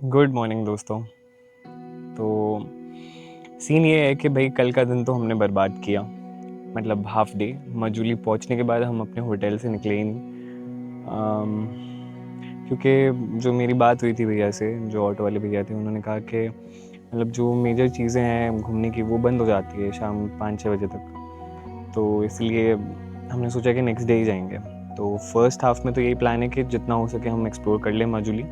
Good morning दोस्तों। तो scene ये है कि भाई कल का दिन तो हमने बर्बाद किया, मतलब हाफ डे। मजूली पहुंचने के बाद हम अपने होटल से निकले ही नहीं, क्योंकि जो मेरी बात हुई थी भैया से, जो ऑटो वाले भैया थे, उन्होंने कहा कि मतलब जो मेजर चीज़ें हैं घूमने की वो बंद हो जाती है शाम 5-6 बजे तक। तो इसलिए हमने सोचा कि नेक्स्ट डे ही जाएंगे। तो फर्स्ट हाफ में तो यही प्लान है कि जितना हो सके हम एक्सप्लोर कर लें मजूली,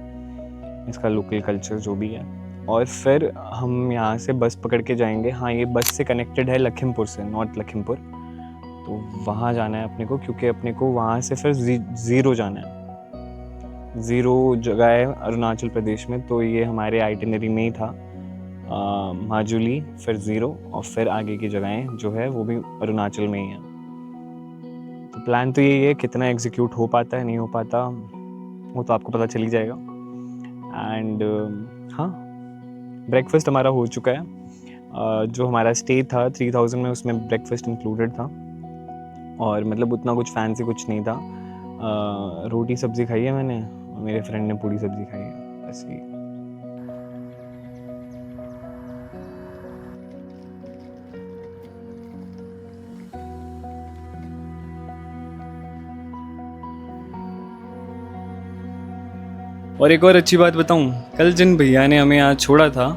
इसका लोकल कल्चर जो भी है, और फिर हम यहाँ से बस पकड़ के जाएंगे। हाँ, ये बस से कनेक्टेड है लखीमपुर से, नॉर्थ लखीमपुर। तो वहाँ जाना है अपने को, क्योंकि अपने को वहाँ से फिर ज़ीरो जाना है। ज़ीरो जगह है अरुणाचल प्रदेश में, तो ये हमारे आइटिनरी में ही था। माजुली, फिर ज़ीरो, और फिर आगे की जगहें जो है वो भी अरुणाचल में ही हैं। तो प्लान तो यही है, कितना एग्जीक्यूट हो पाता है नहीं हो पाता वो तो आपको पता चल ही जाएगा। एंड हाँ, ब्रेकफास्ट हमारा हो चुका है। जो हमारा स्टे था 3000 में, उसमें ब्रेकफास्ट इंक्लूडेड था, और मतलब उतना कुछ फैंसी कुछ नहीं था। रोटी सब्ज़ी खाई है मैंने, और मेरे फ्रेंड ने पूरी सब्ज़ी खाई है, बस ये। और एक और अच्छी बात बताऊं, कल जिन भैया ने हमें आज छोड़ा था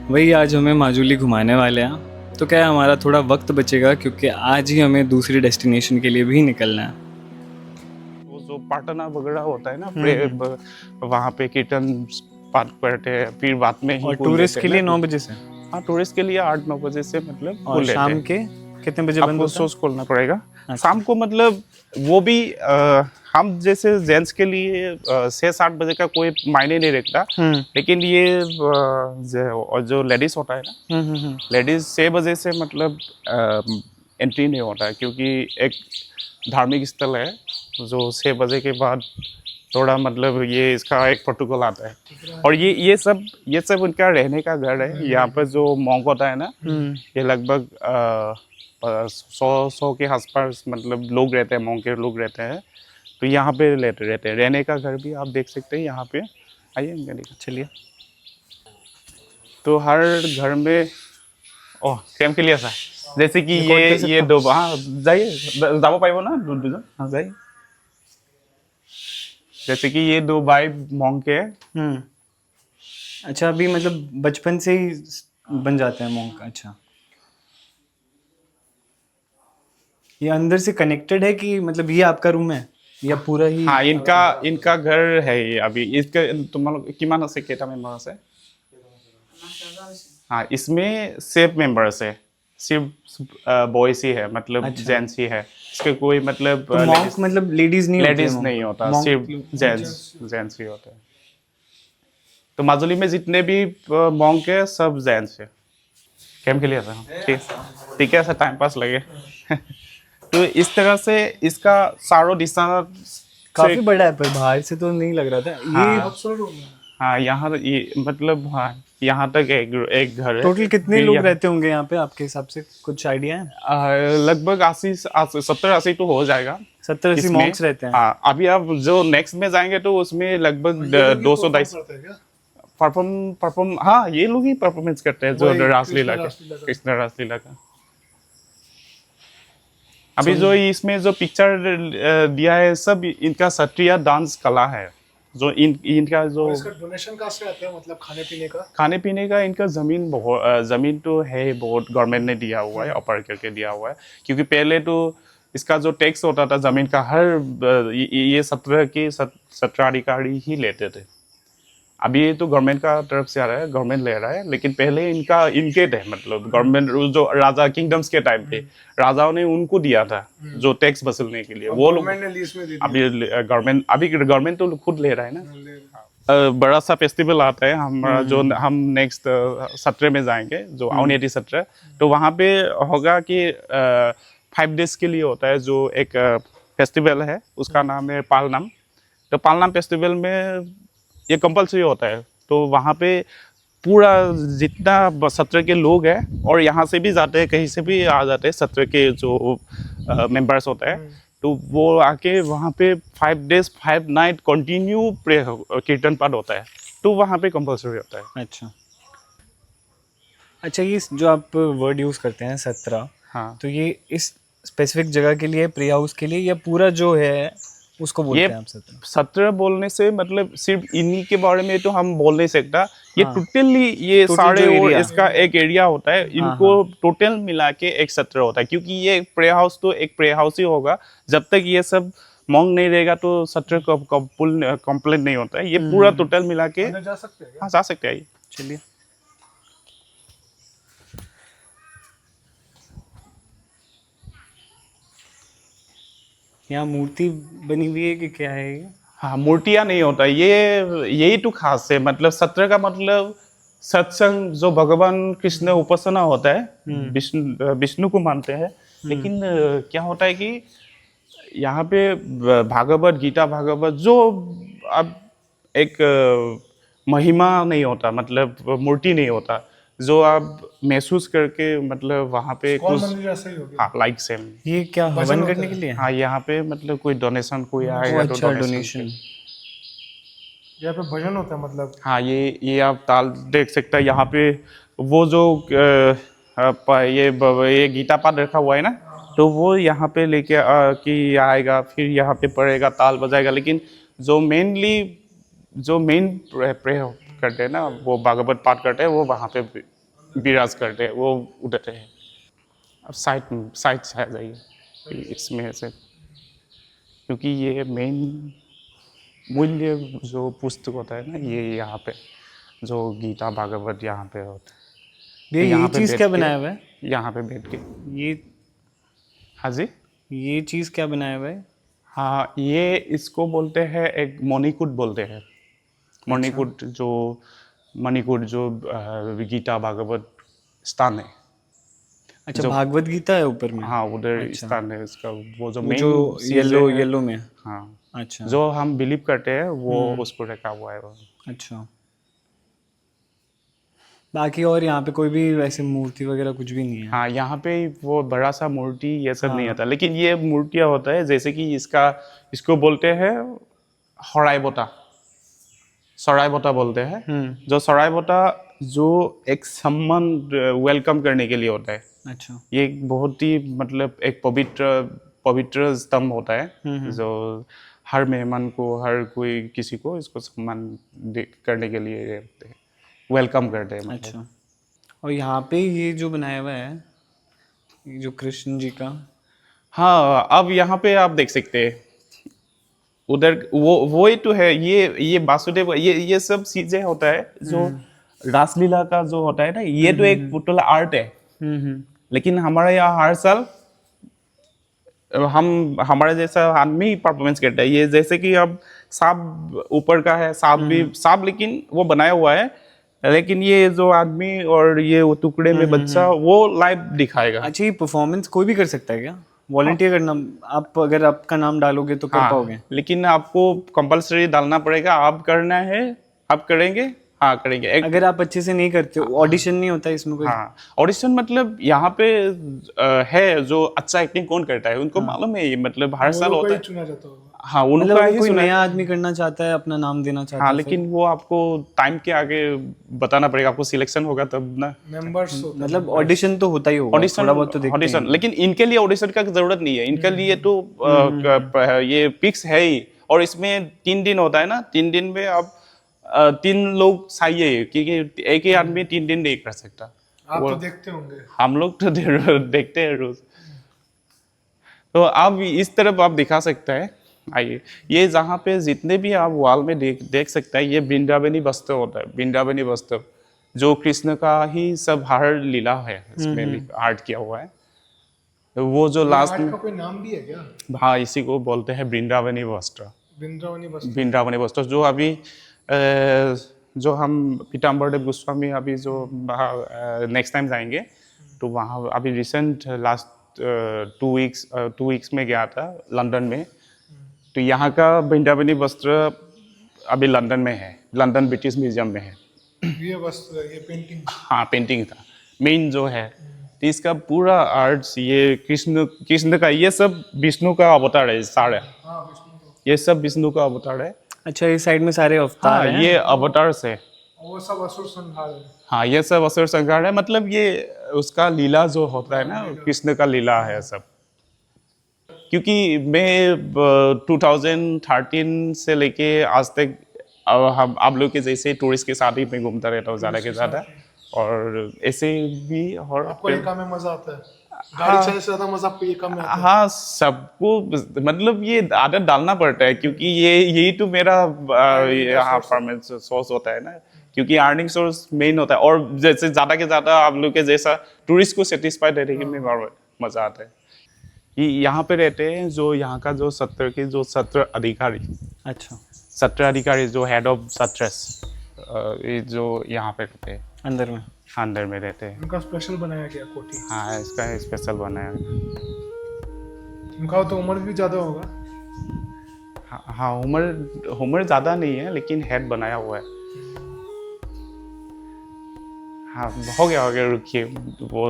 वही आज हमें माजुली घुमाने वाले हैं। तो क्या है, हमारा थोड़ा वक्त बचेगा, क्योंकि आज ही हमें दूसरी डेस्टिनेशन के लिए भी निकलना है। वो जो पाटना वगैरह होता है ना, वहाँ पे कीर्तन पाठ करते हैं, फिर बाद में ही और खोल टूरिस्ट लेते के हैं लिए ना। 9 बजे से, हाँ, टूरिस्ट के लिए 8-9 बजे से मतलब और खोल लेते शाम हैं। के कितने बजे बंद आपको होता है? सोच खोलना पड़ेगा। अच्छा। शाम को मतलब वो भी हम जैसे जेंट्स के लिए 6-7 बजे का कोई मायने नहीं रखता, लेकिन ये और जो लेडीज होता है ना, लेडीज 6 बजे से मतलब एंट्री नहीं होता है, क्योंकि एक धार्मिक स्थल है जो 6 बजे के बाद थोड़ा मतलब ये इसका एक प्रोटोकॉल आता है। और ये सब उनका रहने का घर है। यहाँ पर जो मॉन्क होता है ना, ये लगभग 100 के आसपास मतलब लोग रहते हैं, मॉन्क के लोग रहते हैं। तो यहाँ पे रहते हैं, रहने का घर भी आप देख सकते हैं यहाँ पे। आइए मैं दिखा, चलिए। तो हर घर में ओह कैम के लिए ऐसा जैसे कि ये दो, हाँ जाइए, जाबो पाइबो ना दुজন, हाँ जाइए। जैसे कि ये दो भाई मॉन्क है। अच्छा, अभी मतलब बचपन से ही बन जाते हैं मॉन्क? अच्छा, ये अंदर से कनेक्टेड है कि मतलब ये आपका रूम है या पूरा ही? हाँ, इनका घर है ये। अभी इसका तुम्हारा किमान আছে কেইটা मेंबर আছে? हाँ, इसमें 7 मेंबर्स है, सिर्फ बॉयज ही है, मतलब अच्छा, जेंट्स ही है। इसके कोई मतलब तो मॉन्क मतलब लेडीज नहीं होती है? लेडीज नहीं होता, मॉन्क सिर्फ जेंट्स ही होता है। तो माजुली में जितने भी मॉन्क है सब जेंट्स है। कैम के लिए था, ठीक ठीक है, ऐसा टाइम पास लगे। तो इस तरह से इसका सारों दिशा काफी बड़ा है, पर बाहर से तो नहीं लग रहा था ये। हाँ, यहाँ ये मतलब हाँ, यहाँ तक एक घर है। टोटल कितने फिर लोग रहते होंगे यहाँ पे आपके हिसाब से, कुछ आइडिया है? लगभग 70-80 तो हो जाएगा। 70-80 इसमें मॉन्क्स रहते हैं? हाँ, अभी आप जो नेक्स्ट में जाएंगे तो उसमें लगभग 200-250 परफॉर्म। हाँ, ये लोग ही परफॉर्मेंस करते हैं, जो रासलीला के, कृष्ण रासलीला का। अभी जो इसमें जो पिक्चर दिया है, सब इनका क्षत्रिय डांस कला है। जो इनका जो डोनेशन कहाँ से आते हैं, मतलब खाने पीने का इनका जमीन तो है, बहुत गवर्नमेंट ने दिया हुआ है, ऑफर करके दिया हुआ है। क्योंकि पहले तो इसका जो टैक्स होता था जमीन का, हर ये 17 अधिकारी ही लेते थे। अभी ये तो गवर्नमेंट का तरफ से आ रहा है, गवर्नमेंट ले रहा है, लेकिन पहले इनके थे, मतलब गवर्नमेंट जो राजा किंगडम्स के टाइम पे राजाओं ने उनको दिया था जो टैक्स वसूलने के लिए। वो लोग अभी गवर्नमेंट तो खुद ले रहा है ना। बड़ा सा फेस्टिवल आता है हमारा, जो हम नेक्स्ट 17 में जाएंगे, जो अवनेटी 17। तो वहाँ पे होगा कि 5 डेज के लिए होता है, जो एक फेस्टिवल है, उसका नाम है पालनाम। तो पालनाम फेस्टिवल में ये कंपलसरी होता है। तो वहाँ पे पूरा जितना 17 के लोग हैं, और यहाँ से भी जाते हैं, कहीं से भी आ जाते हैं 17 के जो मेंबर्स होते हैं, तो वो आके वहाँ पे 5 days 5 night कंटिन्यू कीर्तन पाठ होता है। तो तो वहाँ पे कंपलसरी होता है। अच्छा अच्छा, ये जो आप वर्ड यूज़ करते हैं 17, हाँ, तो ये इस स्पेसिफिक जगह के लिए, प्रे हाउस के लिए, या पूरा जो है उसको ये बोलते हैं आप 17? 17 बोलने से मतलब सिर्फ इन्हीं के बारे में तो हम बोल नहीं सकता, ये हाँ, टोटली ये टोटल सारे जो और एरिया। इसका एक एरिया होता है, हाँ इनको हाँ। टोटल मिला के एक 17 होता है, क्योंकि ये प्रे हाउस तो एक प्रे हाउस ही होगा, जब तक ये सब मॉन्ग नहीं रहेगा तो 17 का कंप्लीट नहीं होता है, ये पूरा टोटल मिला के। अंदर जा सकते हैं क्या? हाँ, जा सकते हैं ये। चलिए। यहाँ मूर्ति बनी हुई है कि क्या है ये? हाँ, मूर्तियाँ नहीं होता ये, यही तो खास है, मतलब 17 का मतलब सत्संग, जो भगवान कृष्ण उपासना होता है, विष्णु को मानते हैं। लेकिन क्या होता है कि यहाँ पे भागवत गीता, भागवत जो अब एक महिमा नहीं होता, मतलब मूर्ति नहीं होता, जो आप महसूस करके मतलब वहाँ पे कौन कुछ। मंदिर जैसा ही हो गया? हाँ, लाइक सेम। ये क्या भजन हवन होता करने है? के लिए? हाँ, यहाँ पे मतलब कोई डोनेशन कोई ओ आएगा तो अच्छा, डोनेशन। डोनेशन। यहाँ पे भजन होता है मतलब? हाँ, ये आप ताल देख सकते हैं यहाँ पे, वो जो ये गीता पाठ रखा हुआ है ना, तो वो यहाँ पे लेके कि आएगा, फिर यहाँ पे पढ़ेगा, ताल बजाएगा, लेकिन जो मेन प्रे करते हैं ना, वो भागवत पाठ करते हैं, वो वहाँ पे विराज करते हैं, वो उड़ते हैं। अब साइड साइड से आ जाइए इसमें से, क्योंकि ये मेन मूल्य जो पुस्तक होता है ना, ये यहाँ पे जो गीता भागवत यहाँ पे होता है, तो ये यहाँ पे चीज़ बैठ क्या के, बनाया हुआ है? यहाँ पे बैठ के। ये हाँ जी। ये चीज़ क्या बनाया हुआ है? हाँ, ये इसको बोलते हैं, एक मणिकूट बोलते हैं। मणिकूट जो गीता भागवत स्थान है, अच्छा, जो। भागवत गीता है ऊपर में? हाँ, उधर अच्छा, स्थान है इसका, वो जो वो मेन जो चीज़ें येलो हैं। येलो में। हाँ, अच्छा जो हम बिलीव करते हैं वो उसको रखा हुआ है वो। अच्छा। बाकी और यहाँ पे कोई भी वैसे मूर्ति वगैरह कुछ भी नहीं है? हाँ, यहाँ पे वो बड़ा सा मूर्ति ये सब नहीं हाँ। आता, लेकिन ये मूर्तियाँ होता है, जैसे कि इसको बोलते हैं हराइबोटा, सराइबोटा बोलते हैं। जो सराइबोटा जो एक सम्मान वेलकम करने के लिए होता है, अच्छा। ये एक बहुत ही मतलब एक पवित्र स्तंभ होता है, जो हर मेहमान को, हर कोई किसी को इसको सम्मान करने के लिए वेलकम करते हैं, मतलब। अच्छा, और यहाँ पे ये जो बनाया हुआ है, ये जो कृष्ण जी का, हाँ, अब यहाँ पे आप देख सकते हैं, उधर वो ही तो है, ये वासुदेव, ये सब चीजें होता है जो रासलीला का जो होता है ना, ये तो एक टोटल आर्ट है। लेकिन हमारे यहाँ हर साल हमारे जैसा आदमी परफॉर्मेंस करता है, ये जैसे कि अब सांप ऊपर का है, सांप भी सांप, लेकिन वो बनाया हुआ है, लेकिन ये जो आदमी और ये वो टुकड़े में बच्चा, वो लाइव दिखाएगा। अच्छा, ये परफॉर्मेंस कोई भी कर सकता है क्या? वॉलंटियर करना, आप अगर आपका नाम डालोगे तो कर पाओगे? हाँ, लेकिन आपको कंपलसरी डालना पड़ेगा, आप करना है, आप करेंगे। हाँ, करेंगे अगर आप अच्छे से नहीं करते, ऑडिशन नहीं होता इसमें कोई? हाँ, ऑडिशन मतलब यहाँ पे है, जो अच्छा एक्टिंग कौन करता है उनको मालूम है, ये मतलब हर साल लोगों को होता ही है। चुना जाता होगा। हाँ, मतलब उनका अगर ही कोई सुना है। नया आदमी करना चाहता है, अपना नाम देना चाहता हाँ, है, लेकिन वो आपको टाइम के आगे बताना पड़ेगा, आपको सिलेक्शन होगा तब ना। मेंबर्स होते हैं। मतलब ऑडिशन तो होता ही होगा, ऑडिशन, थोड़ा बहुत तो देखते ऑडिशन, हैं। लेकिन इनके लिए ऑडिशन का जरूरत नहीं है, इनके लिए तो ये फिक्स है ही। और इसमें 3 दिन होता है ना, 3 दिन में आप 3 लोग चाहिए, क्योंकि एक ही आदमी 3 दिन नहीं कर सकता। आप वो तो देखते होंगे। हम लोग तो देखते हैं रोज। तो आप इस तरफ आप दिखा सकते हैं, आइए। ये जहाँ पे जितने भी आप वॉल में देख सकते हैं, ये वृंदावनी वस्त्र होता है, वृंदावनी वस्त्र, जो कृष्ण का ही सब हर लीला है, इसमें आर्ट किया हुआ है। तो वो जो ये लास्ट आर्ट में, का कोई नाम भी है क्या? हाँ, इसी को बोलते हैं वृंदावनी वस्त्र। वृंदावनी बस? वृंदावनी वस्त्र जो अभी जो हम पीताम्बर देव गोस्वामी अभी जो नेक्स्ट टाइम जाएंगे, तो वहाँ अभी रिसेंट लास्ट 2 वीक्स में गया था लंदन में, तो यहाँ का वृंदावनी वस्त्र अभी लंदन में है, लंदन ब्रिटिश म्यूजियम में है। ये वस्त्र, ये पेंटिंग? हाँ, पेंटिंग था मेन जो है, तो इसका पूरा आर्ट्स, ये कृष्ण का, ये सब विष्णु का अवतार है सारे, हाँ, विष्णु को। ये सब विष्णु का अवतार है। अच्छा, इस साइड में सारे अवतार हाँ हैं। ये अवतार से, वो सब असुर संहार है। हाँ ये सब असुर संहार है, मतलब ये उसका लीला जो होता है ना, कृष्ण का लीला है सब। क्योंकि मैं 2013 से लेके आज तक हम आप लोग के जैसे टूरिस्ट के साथ ही मैं घूमता रहता हूँ ज़्यादा के ज़्यादा, और ऐसे भी और आपको ये काम में मजा आता है? गाड़ी चलाने से ज्यादा मजा आपको ये काम में आता है? हाँ सबको, मतलब ये आदत डालना पड़ता है, क्योंकि ये यही तो मेरा यहाँ परमानेंट सोर्स होता है ना, क्योंकि अर्निंग सोर्स मेन होता है, और जैसे ज़्यादा के ज़्यादा आप लोग के जैसा टूरिस्ट को सेटिस्फाइड रहने में और मज़ा आता है। ये यहाँ पे रहते हैं जो यहाँ का जो सत्र के जो सत्र अधिकारी, अच्छा, सत्र अधिकारी जो हेड ऑफ सत्रस, ये जो यहाँ पे रहते हैं अंदर में। अंदर में रहते हैं। उनका स्पेशल बनाया गया कोठी। हाँ इसका स्पेशल बनाया। उनका तो उम्र भी ज्यादा होगा। हाँ उम्र ज़्यादा नहीं है, लेकिन हेड बनाया हुआ है। हाँ हो गया रुकिए, वो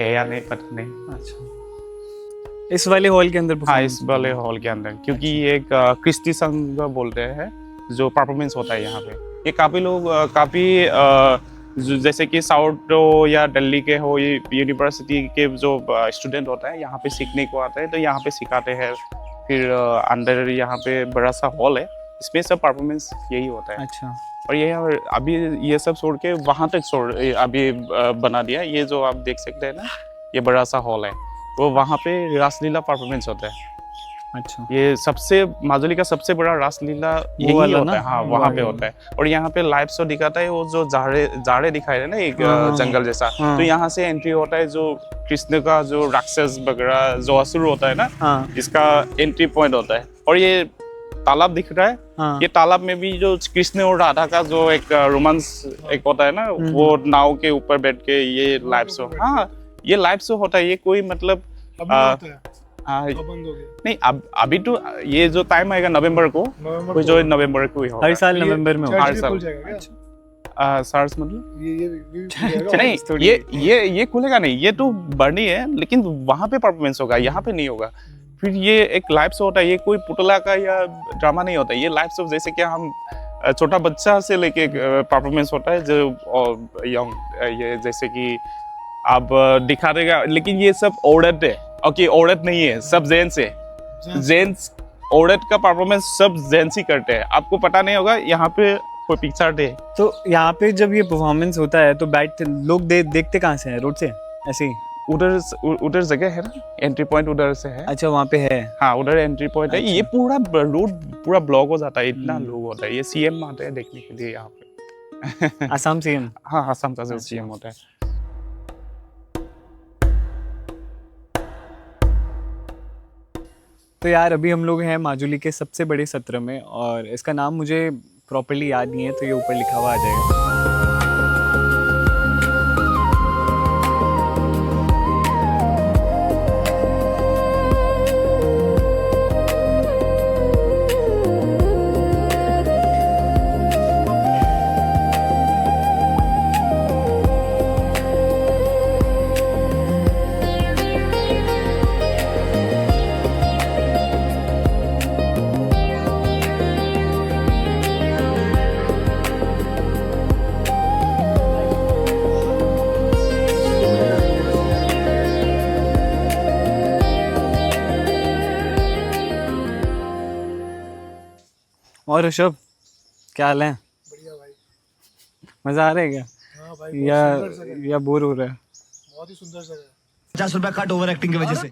है या नहीं पता नहीं। अच्छा, इस वाले हॉल के अंदर? हाँ इस वाले हॉल के अंदर, क्योंकि ये एक क्रिस्टी संघ बोलते हैं जो परफॉर्मेंस होता है यहाँ पे। ये काफ़ी लोग जैसे कि साउथ या दिल्ली के हो, ये यूनिवर्सिटी के जो स्टूडेंट होता है यहाँ पे सीखने को आता है, तो यहाँ पे सिखाते हैं। फिर अंदर यहाँ पे बड़ा सा हॉल है, इसमें सब परफॉर्मेंस यही होता है। अच्छा, और ये अभी ये सब छोड़ के वहाँ तक अभी बना दिया। ये जो आप देख सकते हैं ना, ये बड़ा सा हॉल है, वो वहाँ पे रासलीला परफॉर्मेंस होता है। अच्छा, ये सबसे माजुली का सबसे बड़ा रासलीला यही वाला होता ना? है। हाँ वहाँ पे होता है, और यहाँ पे लाइव शो दिखाता है, वो जो जाड़े दिखाए रहे ना एक जंगल जैसा, तो यहाँ से एंट्री होता है जो कृष्ण का जो राक्षस वगैरह जो असुर होता है ना, हाँ, इसका एंट्री पॉइंट होता है। और ये तालाब दिख रहा है, हाँ, ये तालाब में भी जो कृष्ण और राधा का जो एक रोमांस एक होता है ना, वो नाव के ऊपर बैठ के ये लाइव शो, हाँ ये लाइव शो होता है। ये कोई मतलब अभी होता है, हाँ अब बंद हो गया। नहीं, अभी तो ये जो टाइम आएगा नवंबर को, कोई जो नवंबर को ही होगा। हर साल नवंबर में चर्च हर भी साल। खुल जाएगा क्या? सार्स मतलब ये नहीं, ये खुलेगा नहीं, ये तो बर्नी है, लेकिन वहाँ पे परफॉर्मेंस होगा, यहाँ पे नहीं होगा। फिर ये एक लाइव शो होता है, ये कोई पुतला का या ड्रामा नहीं होता, ये लाइव शो जैसे कि हम छोटा बच्चा से लेके परफॉर्मेंस होता है जो, और ये जैसे कि आप दिखा देगा, लेकिन ये सब औरत है। ओके औरत नहीं है, सब जेंट्स है। जेंट्स औरत का परफॉर्मेंस सब जेंट्स ही करते हैं, आपको पता नहीं होगा यहाँ पे कोई पिक्चर है। तो यहाँ पे जब ये परफॉर्मेंस होता है तो लोग देखते कहाँ से हैं? रोड से ऐसे ही? उधर जगह है ना, एंट्री पॉइंट उधर से है। अच्छा, वहाँ पे है। हाँ उधर एंट्री पॉइंट है। अच्छा। ये पूरा रोड पूरा ब्लॉक हो जाता है, इतना लोग होता है। ये सीएम आते हैं देखने के लिए यहाँ पे। आसाम सीएम? हाँ आसाम का जो सीएम होता है। तो यार अभी हम लोग हैं माजुली के सबसे बड़े सत्र में, और इसका नाम मुझे प्रॉपर्ली याद नहीं है, तो ये ऊपर लिखा हुआ आ जाएगा। और ऋषभ, क्या हाल है? बढ़िया भाई। मजा आ रहा है क्या? हाँ भाई, बहुत सुंदर जगह है। या बोर हो रहा है? बहुत ही सुंदर जगह है। 50 रुपया कट ओवर एक्टिंग की वजह से।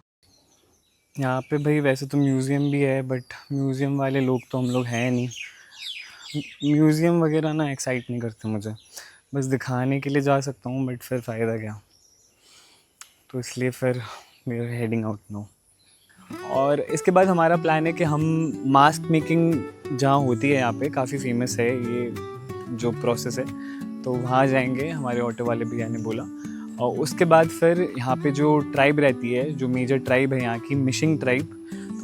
यहाँ पे भाई वैसे तो म्यूज़ियम भी है, बट म्यूज़ियम वाले लोग तो हम लोग हैं नहीं। म्यूज़ियम वगैरह ना एक्साइट नहीं करते मुझे, बस दिखाने के लिए जा सकता हूँ, बट फिर फ़ायदा क्या? तो इसलिए फिर we are heading out now. और इसके बाद हमारा प्लान है कि हम मास्क मेकिंग जहाँ होती है यहाँ पे, काफ़ी फेमस है ये जो प्रोसेस है, तो वहाँ जाएंगे, हमारे ऑटो वाले भैया ने बोला। और उसके बाद फिर यहाँ पे जो ट्राइब रहती है, जो मेजर ट्राइब है यहाँ की, मिशिंग ट्राइब,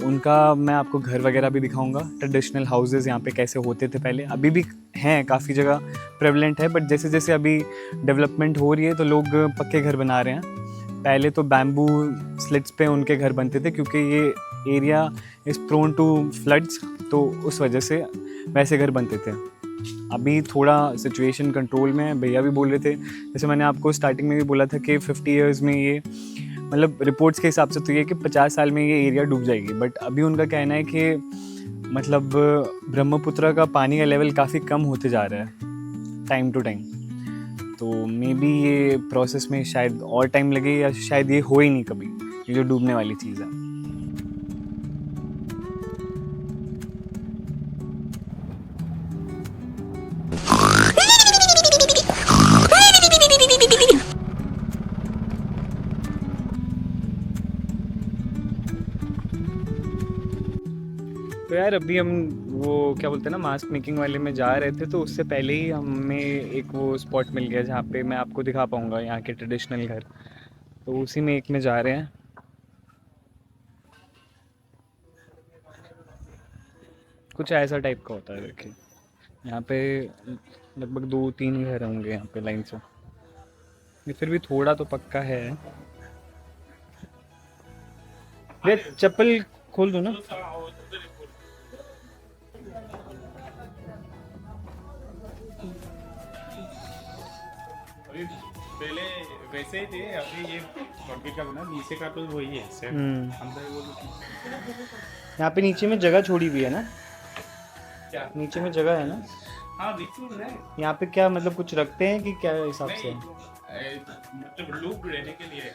तो उनका मैं आपको घर वगैरह भी दिखाऊंगा। ट्रेडिशनल हाउसेस यहाँ पे कैसे होते थे पहले, अभी भी हैं, काफ़ी जगह प्रेवलेंट है, बट जैसे जैसे अभी डेवलपमेंट हो रही है तो लोग पक्के घर बना रहे हैं। पहले तो बैम्बू स्लिट्स पे उनके घर बनते थे, क्योंकि ये area is prone to floods, तो उस वजह से वैसे घर बनते थे। अभी थोड़ा सिचुएशन कंट्रोल में है। भैया भी बोल रहे थे, जैसे मैंने आपको स्टार्टिंग में भी बोला था कि 50 इयर्स में ये, मतलब रिपोर्ट्स के हिसाब से तो ये कि 50 साल में ये एरिया डूब जाएगी। बट अभी उनका कहना है कि मतलब ब्रह्मपुत्र का पानी का लेवल काफ़ी कम होते जा रहा है टाइम टू टाइम। तो मे बी ये प्रोसेस में शायद और टाइम लगे, या शायद ये हो ही नहीं कभी, ये जो डूबने वाली चीज़ है। तो यार अभी हम वो क्या बोलते हैं ना, मास्क मेकिंग वाले में जा रहे थे, तो उससे पहले ही हमें एक वो स्पॉट मिल गया जहाँ पे मैं आपको दिखा पाऊँगा यहाँ के ट्रेडिशनल घर। तो उसी में एक में जा रहे हैं। कुछ ऐसा टाइप का होता है। देखिए यहाँ पे लगभग 2-3 घर होंगे यहाँ पे लाइन से। ये फिर भी थोड़ा तो पक्का है। ये चप्पल खोल दो ना। पहले वैसे ही थे, अभी ये कंक्रीट का बना, नीचे का तो वही है सेम। अंदर वो यहाँ पे नीचे में जगह छोड़ी हुई है ना, क्या नीचे में जगह है ना। हाँ बिल्कुल है। यहाँ पे क्या मतलब कुछ रखते हैं कि क्या हिसाब से है? मतलब लोग रहने के लिए।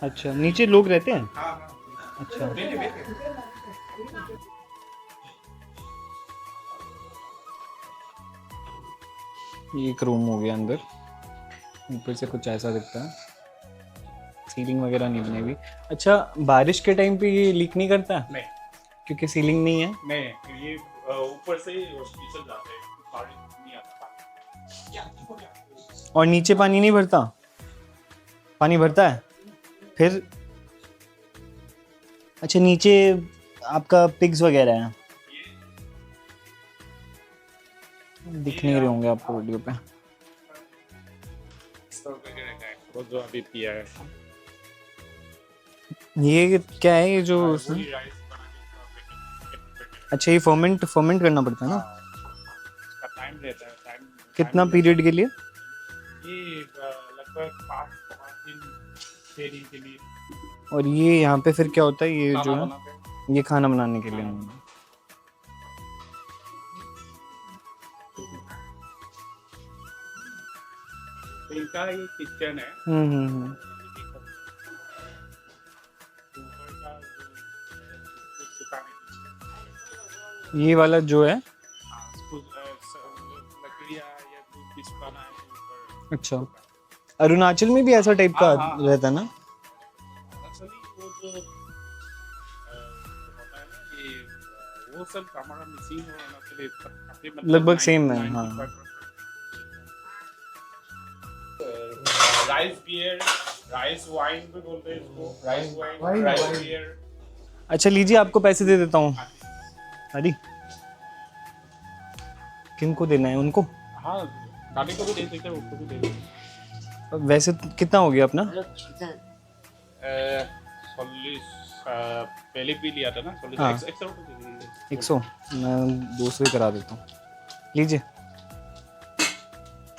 अच्छा, नीचे लोग रहते हैं। हाँ हाँ। अच्छा, ये एक रूम हो गया अंदर। ऊपर से कुछ ऐसा दिखता है, सीलिंग वगैरह नहीं बनी हुई। अच्छा, बारिश के टाइम पे ये लीक नहीं करता नहीं क्योंकि सीलिंग नहीं है? नहीं, ये ऊपर से फिसल जाते हैं, पानी नहीं आता पानी। और नीचे पानी नहीं भरता? पानी भरता है फिर? अच्छा, नीचे आपका पिग्स वगैरह हैं, दिख नहीं रहे होंगे आपको वीडियो पे। वो जो अभी पिया है, ये क्या है ये जो वही राइस बना के अच्छा, ये फर्मेंट करना पड़ता है ना? इसका टाइम रहता है। टाइम कितना पीरियड के लिए? ये लगभग 5 दिन 6 दिन के लिए। और ये यहाँ पे फिर क्या होता है, ये जो खाना है बनाते हैं। ये खाना बनाने के लिए? तो इनका ये किचन है। हम्म। ऊपर का जो सुखाने की ये वाला जो है, लकड़ियाँ या कुछ पिसवाना है ऊपर। अच्छा, अरुणाचल में भी ऐसा टाइप का हाँ। रहता है ना? एक्चुअली वो जो होता है ना, ये वो सब हमारा मशीन होना चाहिए काफी, मतलब लगभग same है, हाँ। राइस बियर, राइस वाइन भी बोलते हैं इसको, राइस वाइन, राइस बियर। अच्छा लीजिए, आपको पैसे दे देता हूँ। अरे किनको देना है? उनको? हाँ, गाड़ी को भी दे सकते हैं, उसको भी दे सकते वैसे कितना हो गया अपना? हैं। 40 पहले भी लिया था ना, 40 हाँ। एक्स्ट्रा रुपए दे दीजिए। 100 मैं 200 ही करा देता हूँ, लीजिए।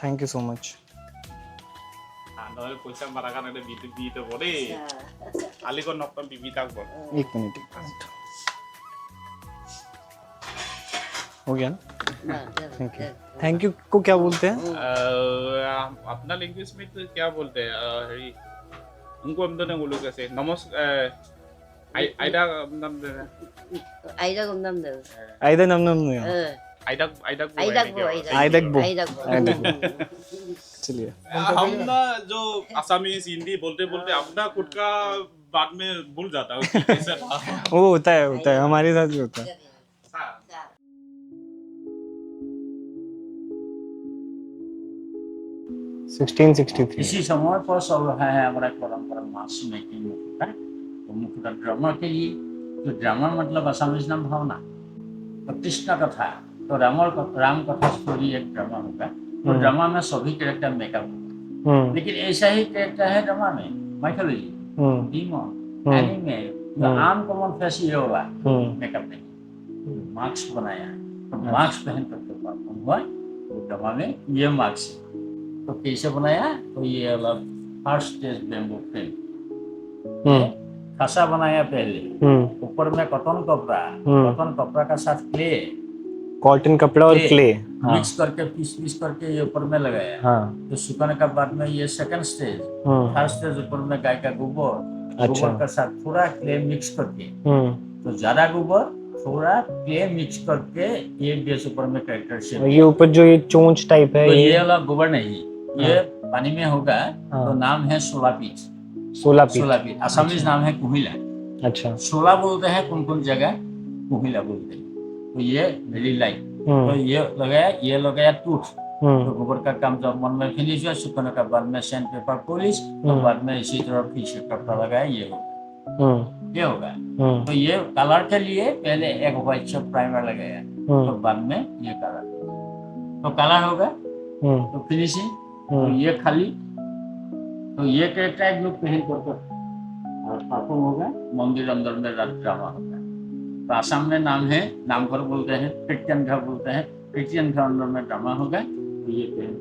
Thank you so much. 너를 보쌈 말아가는 데 미드 보래. 알리건 없던 비비당 보. एक मिनट हो गया ना? थैंक यू को क्या बोलते हैं? अपना लैंग्वेज में तो क्या बोलते हैं? हरी उनको हम दोनों बोलो कैसे? आइडा नमदे 아이작 없남들. आइदा नम नम नहीं है। आइडा 아이작보. चलिए, हम ना जो असमीज हिंदी बोलते बोलते अपना खुद का बाद में भूल जाता है कैसा था। वो होता है, हमारे साथ भी होता है। 1663। इसी समय पर चल रहा है हमारा परंपरा मास मेकिंग मुखटा। तो मुखटा ड्रामा के लिए, तो ड्रामा मतलब असमीज नाम भावना, तो कृष्ण कथा, तो राम कथा स्टोरी एक ड्रामा होगा। तो ड्रामा में सभी कैरेक्टर मेकअप होगा, लेकिन ऐसा ही कैरेक्टर है ड्रामा में माइथोलॉजी, डीमन, एनिमे, आम कॉमन फेस ये होगा, मेकअप नहीं, मास्क बनाया तो मास्क पहन करके परफॉर्म हुआ वो ड्रामा में ये मास्क है। तो कैसे बनाया तो ये अलग फर्स्ट स्टेज बेम्बू फ्रेम खासा बनाया पहले, ऊपर में कॉटन कपड़ा का साथ क्ले कॉटन कपड़ा और क्ले मिक्स करके पीस करके ये ऊपर में लगाया। तो सुखाने का बाद में ये सेकंड स्टेज, थर्ड स्टेज ऊपर में गाय का गोबर का साथ थोड़ा क्ले मिक्स करके, तो ज्यादा गोबर थोड़ा क्ले मिक्स करके ये बेस ऊपर में कैरेक्टर शेप। ये ऊपर जो ये चोंच टाइप है तो ये वाला गोबर नहीं, ये पानी में होगा। तो नाम है सोलापीट। सोलापीट असमीज नाम है कुहिला। अच्छा, सोला बोलते हैं कौन जगह, कुहिला बोलते हैं। तो ये वेरी लाइट। तो ये लगाया टूथ। तो गोबर का काम जब मन में फिनिश हुआ, सुखाने का बाद में सैंड पेपर पॉलिश, तो बाद में इसी तरह पीछे कपड़ा लगाया, ये होगा। तो ये कलर के लिए पहले एक व्हाइट से प्राइमर लगाया, तो बाद में ये कलर, तो कलर होगा। तो फिनिशिंग तो ये खाली, तो ये कैरेक्टर एक लोग पहन करके परफॉर्म होगा। मंदिर अंदर में रात ड्रामा होगा। तो आसाम में नाम है, नामघर बोलते हैं, क्रिश्चियन घर बोलते हैं, क्रिश्चियन घर अंदर में ड्रामा होगा। तो ये पहन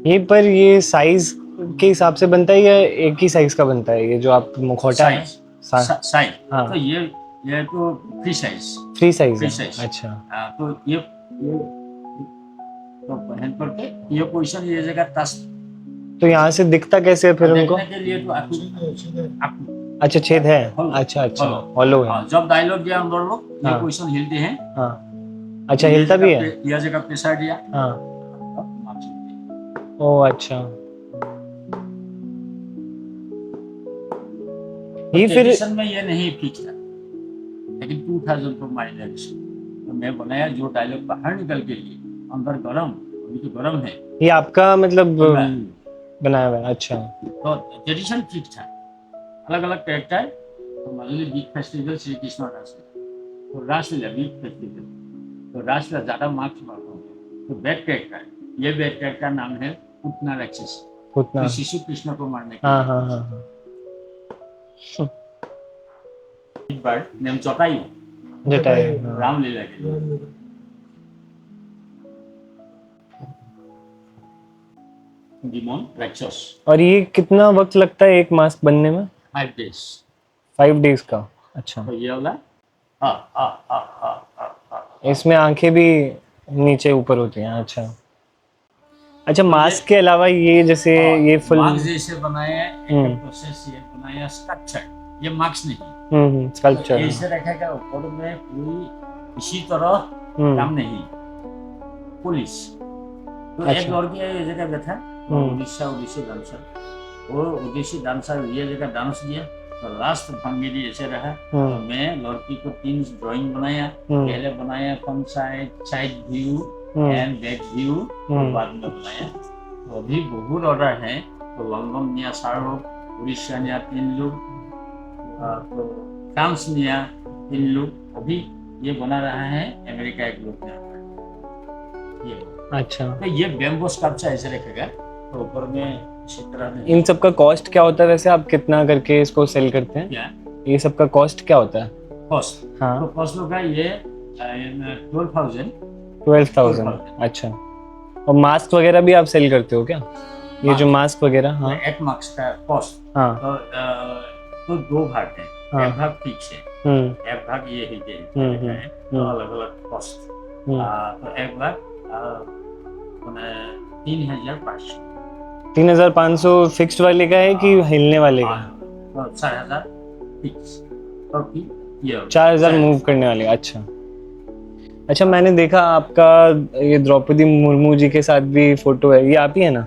ये पर ये साइज के हिसाब से बनता है या एक ही साइज का बनता है? ये जो आप मुखौटा है साइज, हाँ। तो ये तो फ्री साइज है। अच्छा, तो ये तो पहन करके ये पोजीशन ये जगह टच। तो यहाँ से दिखता कैसे है फिर उनको? देखने के लिए तो आंखों अच्छा, छेद है। अच्छा, हॉलो है। जब डायलॉग दिया अंदर लोग ये पोजीशन हिलते हैं। अच्छा, हिलता भी है। यह जगह प्रेशर दिया। ओ अच्छा, ये फिर में ये नहीं फिक्स था, लेकिन 2000 को माइनर तो मैं बनाया जो डायलॉग बाहर निकल के लिए अंदर गरम, अभी तो गरम है। ये आपका मतलब बनाया हुआ है? अच्छा, तो ट्रेडिशन ठीक था, अलग अलग कैरेक्टर। तो माजुली बिग फेस्टिवल श्री कृष्ण रासलीला, तो रासलीला बिग फेस्टिवल, तो रासलीला ज्यादा मार्क्स मारता हूँ। तो बैड कैरेक्टर, ये बैड कैरेक्टर नाम है पुतना राक्षस, तो शिशु कृष्ण को मारने के लिए। बर्ड नेम जटायु, रामलीला के लिए। डिमोन राक्षस। और ये कितना वक्त लगता है एक मास्क बनने में? 5 days। 5 days का? अच्छा, तो ये वाला इसमें आंखें भी नीचे ऊपर होती हैं। अच्छा, मास्क के अलावा ये जैसे ये फुल मास्क जैसे बनाया एक प्रोसेस, ये बनाया स्ट्रक्चर, ये मास्क नहीं, स्कल्पचर ऐसे रखेगा ऊपर में पूरी इसी तरह काम नहीं, पुलिस। तो एक लड़की है ये जगह बैठा, उड़ीसी डांसर, वो उड़ीसी डांसर ये जगह डांस दिया। तो लास्ट भंगी ऐसे रहा। तो मैं लड़की को 3 ड्राइंग बनाया। पहले बनाया front side view and back view, बाद में बनाया। तो अभी बहुत ऑर्डर है। तो लंदन निया 4 लोग, उड़ीसा निया 3 लोग, तो फ्रांस निया 3 लोग। अभी ये बना रहा है अमेरिका एक लोग ये। अच्छा, तो ये बेम्बो स्कल्पचर ऐसे रखेगा। तो ऊपर में इसी तरह इन सब का कॉस्ट क्या होता है वैसे? आप कितना करके इसको सेल करते हैं? क्या ये सब का कॉस्ट क्या होता है? कॉस्ट, हाँ, तो कॉस्ट होगा ये 12,000। अच्छा, और मास्क वगैरह भी आप सेल करते हो क्या? ये जो मास्क वगैरह? हाँ, एक मास्क का कॉस्ट हाँ, तो 2 भाग है। एक भाग फिक्स है, एक भाग ये है, तो अलग अलग कॉस्ट। तो एक भाग 3,500। 3,500 फिक्स्ड वाले का है कि हिलने वाले का? 4,000 फिक्स, और फिर ये 4,000 मूव करने वाले। अच्छा, मैंने देखा आपका ये द्रौपदी मुर्मू जी के साथ भी फोटो है, ये आप ही है ना?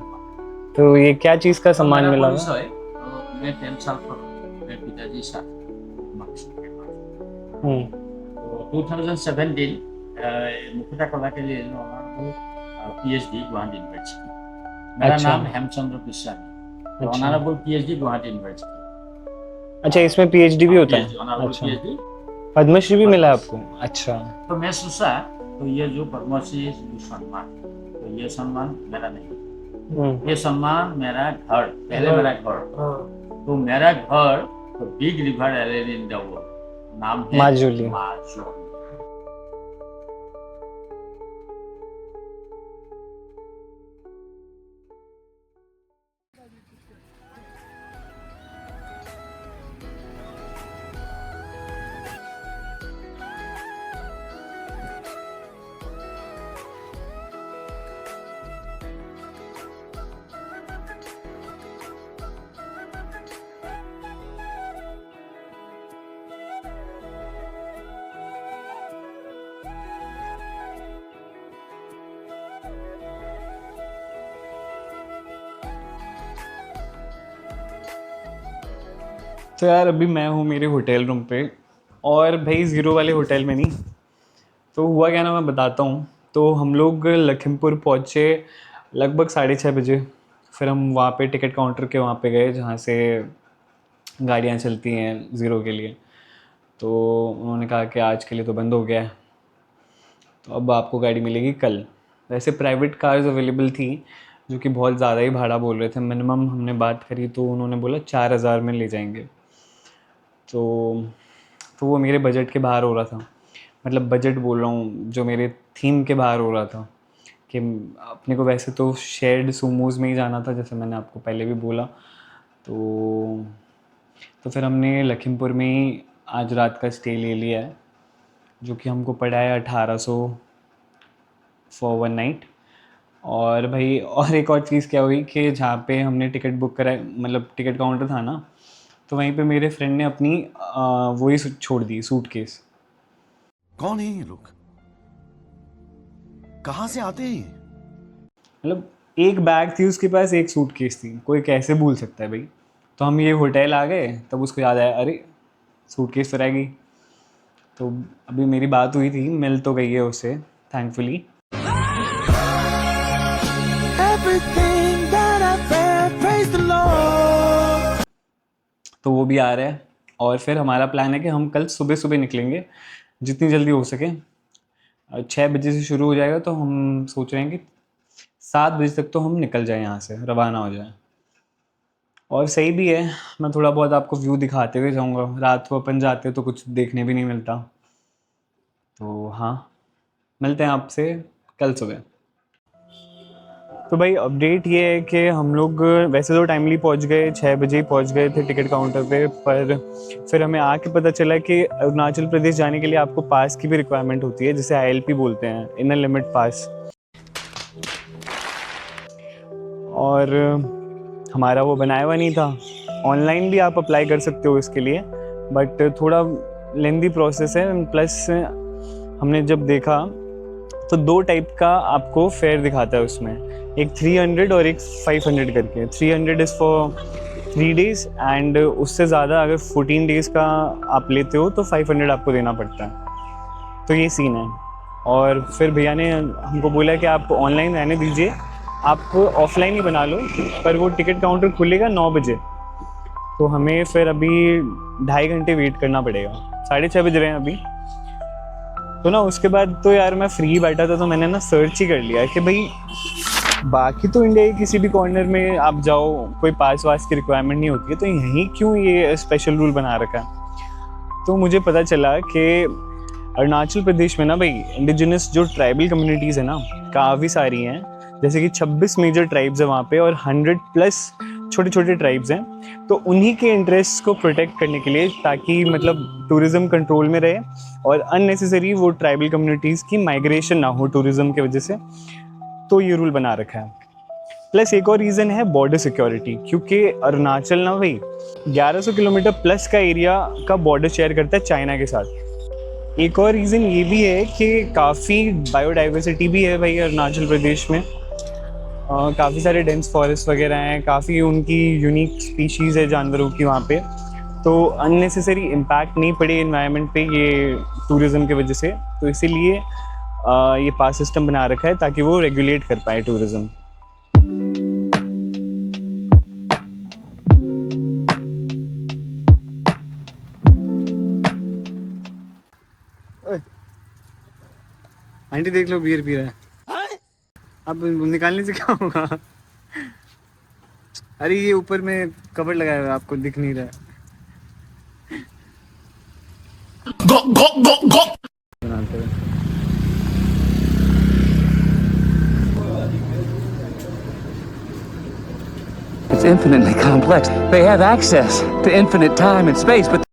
तो ये क्या चीज का सम्मान मिला? मैं 10 साल पर मेरे पिताजी साथ 2017 मुखटा कला के लिए PhD गुवाहाटी यूनिवर्सिटी। मेरा नाम Hemchandra Goswami, honourable PhD Guwahati university. अच्छा, इसमें PhD भी होता है? अच्छा, PhD, पद्मश्री भी मिला आपको? अच्छा, तो मैं सोचा तो ये जो पद्मश्री सम्मान, तो ये सम्मान मेरा नहीं, ये सम्मान मेरा घर, पहले मेरा घर। तो मेरा घर तो big river island in the world, नाम है माजुली। तो यार अभी मैं हूँ मेरे होटल रूम पे, और भाई ज़ीरो वाले होटल में नहीं। तो हुआ क्या ना, मैं बताता हूँ। तो हम लोग लखीमपुर पहुँचे लगभग 6:30 बजे। फिर हम वहाँ पे टिकट काउंटर के वहाँ पे गए जहाँ से गाड़ियाँ चलती हैं ज़ीरो के लिए। तो उन्होंने कहा कि आज के लिए तो बंद हो गया है, तो अब आपको गाड़ी मिलेगी कल। वैसे प्राइवेट कार्स अवेलेबल थी जो कि बहुत ज़्यादा ही भाड़ा बोल रहे थे। मिनिमम हमने बात करी तो उन्होंने बोला 4,000 में ले जाएंगे। तो वो मेरे बजट के बाहर हो रहा था। मतलब बजट बोल रहा हूँ, जो मेरे थीम के बाहर हो रहा था। कि अपने को वैसे तो शेयर्ड सूमोज़ में ही जाना था, जैसे मैंने आपको पहले भी बोला। तो फिर हमने लखीमपुर में ही आज रात का स्टे ले लिया है, जो कि हमको पड़ा है 1800 फॉर 1 नाइट। और भाई और एक और चीज़ क्या हुई कि जहाँ पे हमने टिकट बुक करा, मतलब टिकट काउंटर था ना, तो वहीं पे मेरे फ्रेंड ने अपनी वही छोड़ दी, सूटकेस। कौन है ये लोग? कहां से आते हैं ये? मतलब एक बैग थी उसके पास, एक सूटकेस थी। कोई कैसे भूल सकता है भाई। तो हम ये होटल आ गए तब उसको याद आया, अरे सूटकेस तो रह गई। तो अभी मेरी बात हुई थी, मिल तो गई है उससे थैंकफुली। तो वो भी आ रहा है, और फिर हमारा प्लान है कि हम कल सुबह सुबह निकलेंगे जितनी जल्दी हो सके। 6 बजे से शुरू हो जाएगा, तो हम सोच रहे हैं कि 7 बजे तक तो हम निकल जाएं, यहाँ से रवाना हो जाएं। और सही भी है, मैं थोड़ा बहुत आपको व्यू दिखाते हुए जाऊँगा। रात को अपन जाते तो कुछ देखने भी नहीं मिलता। तो हाँ, मिलते हैं आपसे कल सुबह। तो भाई अपडेट ये है कि हम लोग वैसे तो टाइमली पहुंच गए, 6 बजे ही पहुंच गए थे टिकट काउंटर पे। पर फिर हमें आके पता चला कि अरुणाचल प्रदेश जाने के लिए आपको पास की भी रिक्वायरमेंट होती है, जिसे ILP बोलते हैं, इनर लिमिट पास। और हमारा वो बनाया हुआ नहीं था। ऑनलाइन भी आप अप्लाई कर सकते हो इसके लिए, बट थोड़ा लेंदी प्रोसेस है। प्लस हमने जब देखा तो 2 टाइप का आपको फेयर दिखाता है उसमें, एक 300 और एक 500 करके। 300 इज़ फॉर 3 डेज़, एंड उससे ज़्यादा अगर 14 डेज़ का आप लेते हो तो 500 आपको देना पड़ता है। तो ये सीन है। और फिर भैया ने हमको बोला कि आप ऑनलाइन रहने दीजिए, आप ऑफलाइन ही बना लो, पर वो टिकट काउंटर खुलेगा 9 बजे। तो हमें फिर अभी 2.5 घंटे वेट करना पड़ेगा। 6:30 बज रहे हैं अभी। तो ना उसके बाद तो यार मैं फ्री बैठा था, तो मैंने ना सर्च ही कर लिया कि भाई बाकी तो इंडिया के किसी भी कॉर्नर में आप जाओ, कोई पास वास की रिक्वायरमेंट नहीं होती है, तो यहीं क्यों ये स्पेशल रूल बना रखा है। तो मुझे पता चला कि अरुणाचल प्रदेश में ना भाई इंडिजिनस जो ट्राइबल कम्युनिटीज़ है ना, काफ़ी सारी हैं। जैसे कि 26 मेजर ट्राइब्स है वहाँ पे, और 100+ छोटे छोटे ट्राइब्स हैं। तो उन्हीं के इंटरेस्ट को प्रोटेक्ट करने के लिए, ताकि मतलब टूरिज़्म कंट्रोल में रहे और अननेसेसरी वो ट्राइबल कम्युनिटीज़ की माइग्रेशन ना हो टूरिज़्म की वजह से, तो ये रूल बना रखा है। प्लस एक और रीज़न है बॉर्डर सिक्योरिटी, क्योंकि अरुणाचल ना भाई 1100 किलोमीटर प्लस का एरिया का बॉर्डर शेयर करता है चाइना के साथ। एक और रीज़न ये भी है कि काफ़ी बायोडाइवर्सिटी भी है भाई अरुणाचल प्रदेश में। काफ़ी सारे डेंस फॉरेस्ट वगैरह हैं, काफ़ी उनकी यूनिक स्पीशीज़ है जानवरों की वहाँ पे। तो अननेसेसरी इम्पैक्ट नहीं पड़े एनवायरनमेंट पे ये टूरिज़्म की वजह से। तो इसीलिए ये पास सिस्टम बना रखा है ताकि वो रेगुलेट कर पाए टूरिज़्म। आंटी देख लो, बियर पी रहा है। अब निकालने से क्या होगा? अरे ये ऊपर में कवर लगाया हुआ है, आपको दिख नहीं रहा है। It's infinitely complex. They have access to infinite time and space, but